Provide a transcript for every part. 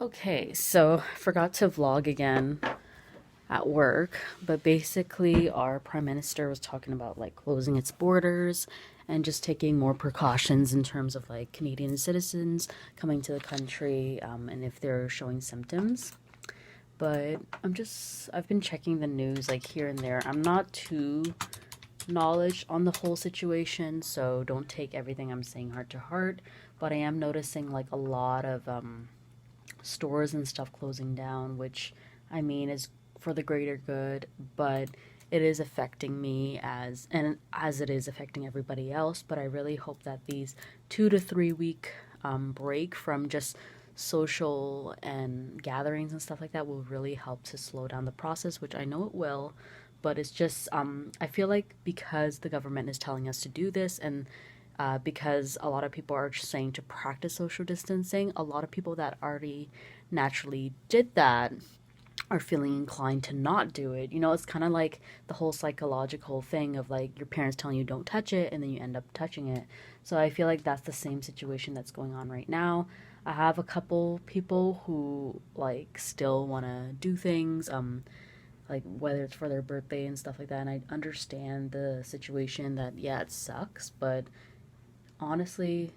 Okay, so forgot to vlog again at work, but basically our prime minister was talking about like closing its borders and just taking more precautions in terms of like Canadian citizens coming to the country, and if they're showing symptoms. But I've been checking the news like here and there. I'm not too knowledge on the whole situation, so don't take everything I'm saying heart to heart. But I am noticing like a lot of stores and stuff closing down, which I mean is for the greater good, but it is affecting me as it is affecting everybody else. But I really hope that these 2 to 3 week break from just social and gatherings and stuff like that will really help to slow down the process, which I know it will. But it's just, I feel like because the government is telling us to do this, and because a lot of people are just saying to practice social distancing, a lot of people that already naturally did that are feeling inclined to not do it. You know, it's kind of like the whole psychological thing of like your parents telling you don't touch it and then you end up touching it. So I feel like that's the same situation that's going on right now. I have a couple people who like still want to do things, like whether it's for their birthday and stuff like that. And I understand the situation that, yeah, it sucks, but honestly,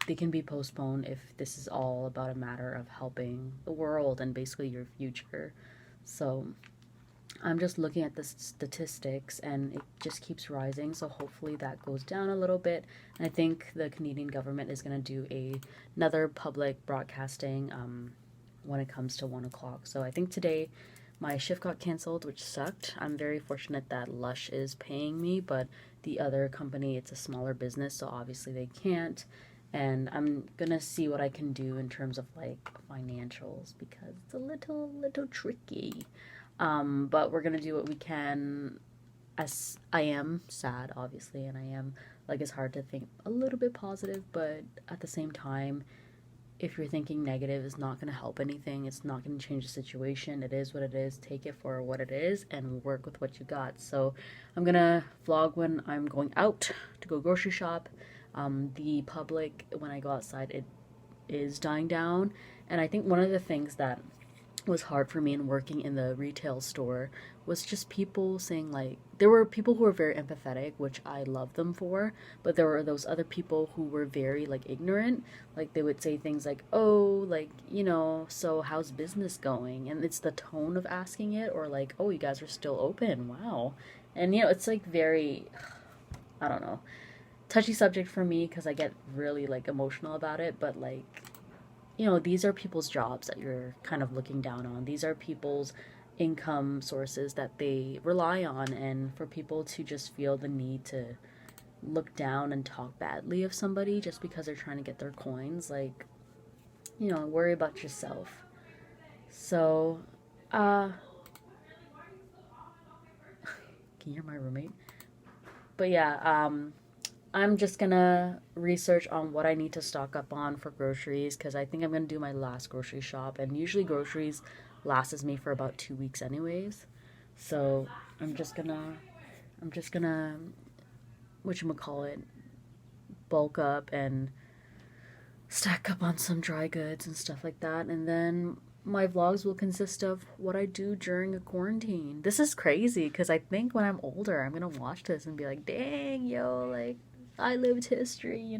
they can be postponed if this is all about a matter of helping the world and basically your future. So I'm just looking at the statistics and it just keeps rising. So hopefully that goes down a little bit. And I think the Canadian government is going to do another public broadcasting when it comes to 1 o'clock. So I think today my shift got canceled, which sucked. I'm very fortunate that Lush is paying me, but the other company, it's a smaller business, so obviously they can't. And I'm gonna see what I can do in terms of like financials because it's a little tricky. But we're gonna do what we can. As I am sad, obviously, and I am like it's hard to think a little bit positive, but at the same time, if you're thinking negative, it's not going to help anything. It's not going to change the situation. It is what it is. Take it for what it is and work with what you got. So I'm going to vlog when I'm going out to go grocery shop. The public, when I go outside, it is dying down. And I think one of the things that was hard for me in working in the retail store was just people saying like there were people who were very empathetic, which I love them for, but there were those other people who were very like ignorant. Like they would say things like, "Oh, like, so how's business going?" And it's the tone of asking it, or like, "Oh, you guys are still open. Wow." And it's like very, I don't know, touchy subject for me because I get really like emotional about it, but like these are people's jobs that you're kind of looking down on. These are people's income sources that they rely on. And for people to just feel the need to look down and talk badly of somebody just because they're trying to get their coins, like, worry about yourself. So, uh, can you hear my roommate? But yeah, I'm just gonna research on what I need to stock up on for groceries because I think I'm gonna do my last grocery shop, and usually groceries lasts me for about 2 weeks anyways. So I'm just gonna I'm just gonna whatchamacallit, bulk up and stack up on some dry goods and stuff like that, and then my vlogs will consist of what I do during a quarantine. This is crazy because I think when I'm older, I'm gonna watch this and be like, dang, yo, like, I lived history.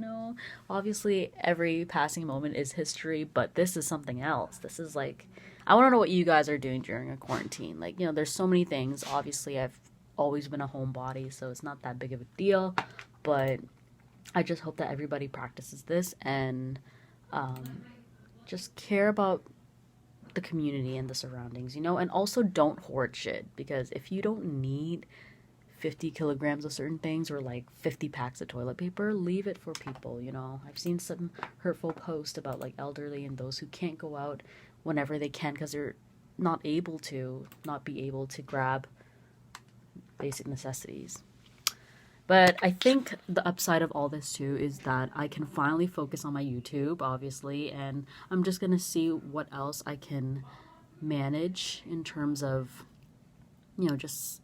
Obviously, every passing moment is history, but this is something else. This is like, I want to know what you guys are doing during a quarantine. Like, there's so many things. Obviously, I've always been a homebody, so it's not that big of a deal, but I just hope that everybody practices this and um, just care about the community and the surroundings, and also don't hoard shit because if you don't need 50 kilograms of certain things or like 50 packs of toilet paper, leave it for people. I've seen some hurtful posts about like elderly and those who can't go out whenever they can because they're not be able to grab basic necessities. But I think the upside of all this too is that I can finally focus on my YouTube, obviously, and I'm just gonna see what else I can manage in terms of, just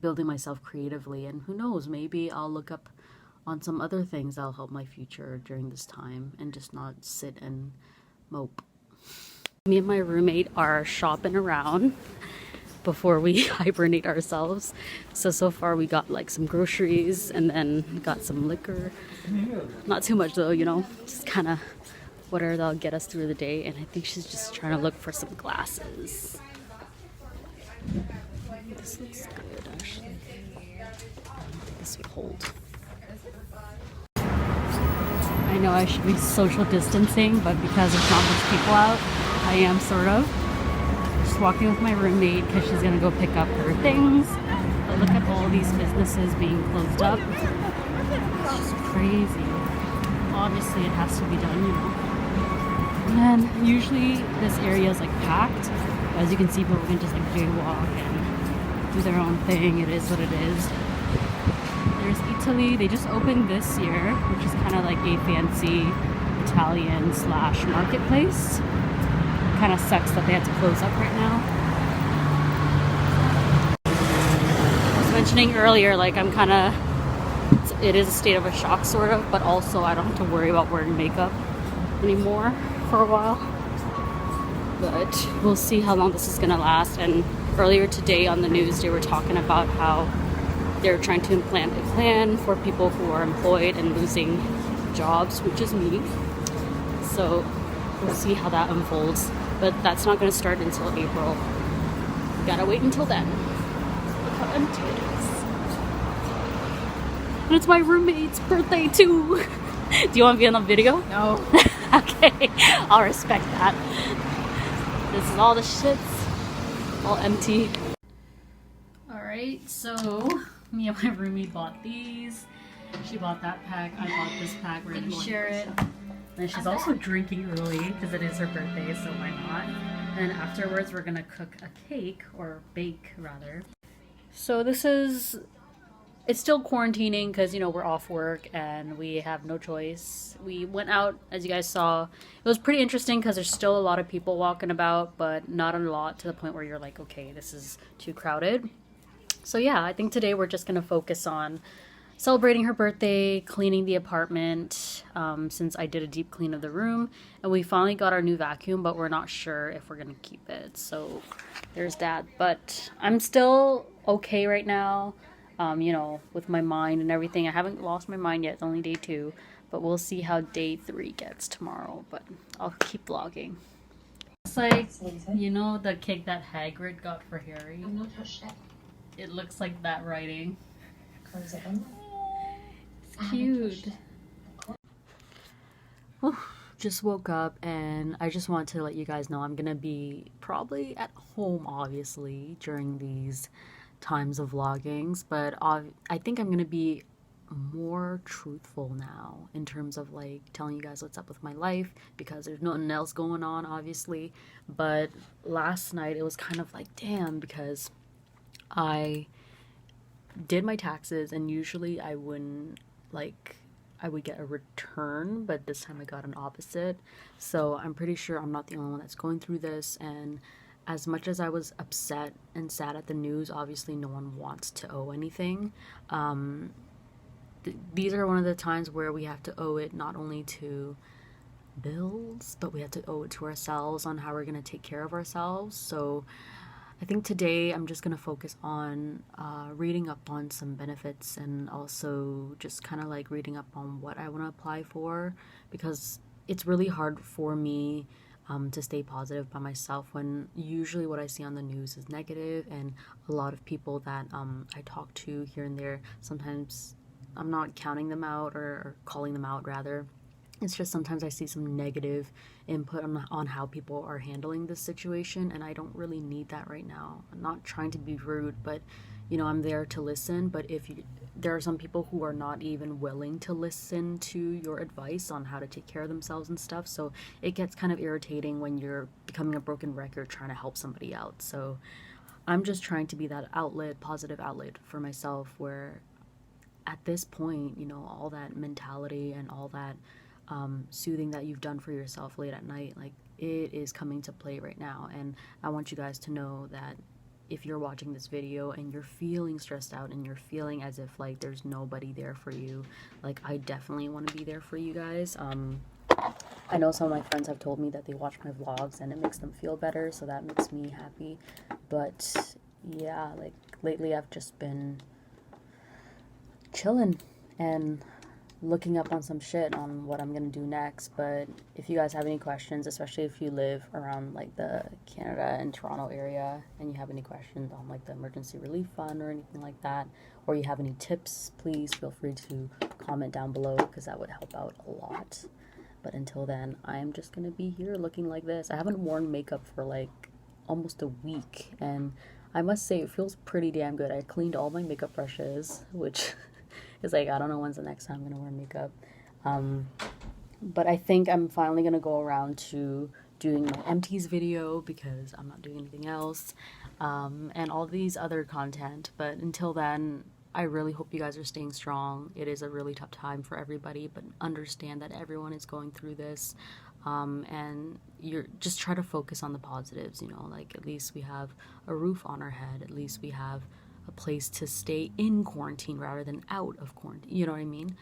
building myself creatively. And who knows, maybe I'll look up on some other things that'll help my future during this time and just not sit and mope. Me and my roommate are shopping around before we hibernate ourselves. So far we got like some groceries and then got some liquor. Not too much though, you know, just kind of whatever that'll get us through the day. And I think she's just trying to look for some glasses. This looks good actually. This would hold. I know I should be social distancing, but because there's not much people out, I am sort of. Just walking with my roommate because she's gonna go pick up her things. But look at all these businesses being closed up. It's just crazy. Obviously it has to be done, you know. And usually this area is like packed. As you can see, people can just like jaywalk and do their own thing. It is what it is. There's Italy. They just opened this year, which is kind of like a fancy Italian / marketplace. Kind of sucks that they had to close up right now. I was mentioning earlier, like I'm kind of, it is a state of a shock sort of, but also I don't have to worry about wearing makeup anymore for a while. But we'll see how long this is gonna last. And earlier today on the news, they were talking about how they're trying to implement a plan for people who are employed and losing jobs, which is me. So we'll see how that unfolds. But that's not going to start until April. We gotta wait until then. Look how empty it is. And it's my roommate's birthday too. Do you want to be on the video? No. Okay, I'll respect that. This is all the shits. All empty. Alright, so me and my roomie bought these. She bought that pack. I bought this pack. We're gonna share it. And she's also drinking early because it is her birthday, so why not? And afterwards, we're gonna cook a cake, or bake rather. So this is, it's still quarantining because, you know, we're off work and we have no choice. We went out, as you guys saw. It was pretty interesting because there's still a lot of people walking about, but not a lot to the point where you're like, okay, this is too crowded. So yeah, I think today we're just gonna focus on celebrating her birthday, cleaning the apartment, since I did a deep clean of the room, and we finally got our new vacuum, but we're not sure if we're gonna keep it. So there's that. But I'm still okay right now, you know, with my mind and everything. I haven't lost my mind yet. It's only day 2, but we'll see how day 3 gets tomorrow. But I'll keep vlogging. It's like, you know, the cake that Hagrid got for Harry. It looks like that writing. It's cute. Just woke up and I just want to let you guys know I'm gonna be probably at home, obviously, during these times of vloggings, but I think I'm gonna be more truthful now in terms of like telling you guys what's up with my life, because there's nothing else going on, obviously. But last night it was kind of like, damn, because I did my taxes and usually I wouldn't, like, I would get a return, but this time I got an opposite. So I'm pretty sure I'm not the only one that's going through this. And as much as I was upset and sad at the news, obviously no one wants to owe anything. These are one of the times where we have to owe it not only to bills, but we have to owe it to ourselves on how we're going to take care of ourselves. So I think today I'm just going to focus on reading up on some benefits and also just kind of like reading up on what I want to apply for, because it's really hard for me to stay positive by myself when usually what I see on the news is negative, and a lot of people that I talk to here and there, sometimes I'm not counting them out or calling them out rather. It's just sometimes I see some negative input on how people are handling this situation, and I don't really need that right now. I'm not trying to be rude, but you know, I'm there to listen. But there are some people who are not even willing to listen to your advice on how to take care of themselves and stuff, so it gets kind of irritating when you're becoming a broken record trying to help somebody out. So I'm just trying to be that outlet, positive outlet for myself, where at this point, you know, all that mentality and all that soothing that you've done for yourself late at night, like, it is coming to play right now. And I want you guys to know that if you're watching this video and you're feeling stressed out and you're feeling as if like there's nobody there for you, like, I definitely want to be there for you guys. I know some of my friends have told me that they watch my vlogs and it makes them feel better, so that makes me happy. But yeah, like lately I've just been chilling and looking up on some shit on what I'm gonna do next. But if you guys have any questions, especially if you live around like the Canada and Toronto area and you have any questions on like the emergency relief fund or anything like that, or you have any tips, please feel free to comment down below because that would help out a lot. But until then, I'm just gonna be here looking like this. I haven't worn makeup for like almost a week, and I must say it feels pretty damn good. I cleaned all my makeup brushes, which is like, I don't know when's the next time I'm gonna wear makeup. But I think I'm finally gonna go around to doing my empties video because I'm not doing anything else, and all these other content. But until then, I really hope you guys are staying strong. It is a really tough time for everybody, but understand that everyone is going through this. And you're just try to focus on the positives, you know, like at least we have a roof on our head, at least we have a place to stay in quarantine rather than out of quarantine, you know what I mean?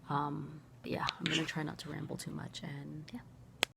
But yeah, I'm gonna try not to ramble too much, and yeah.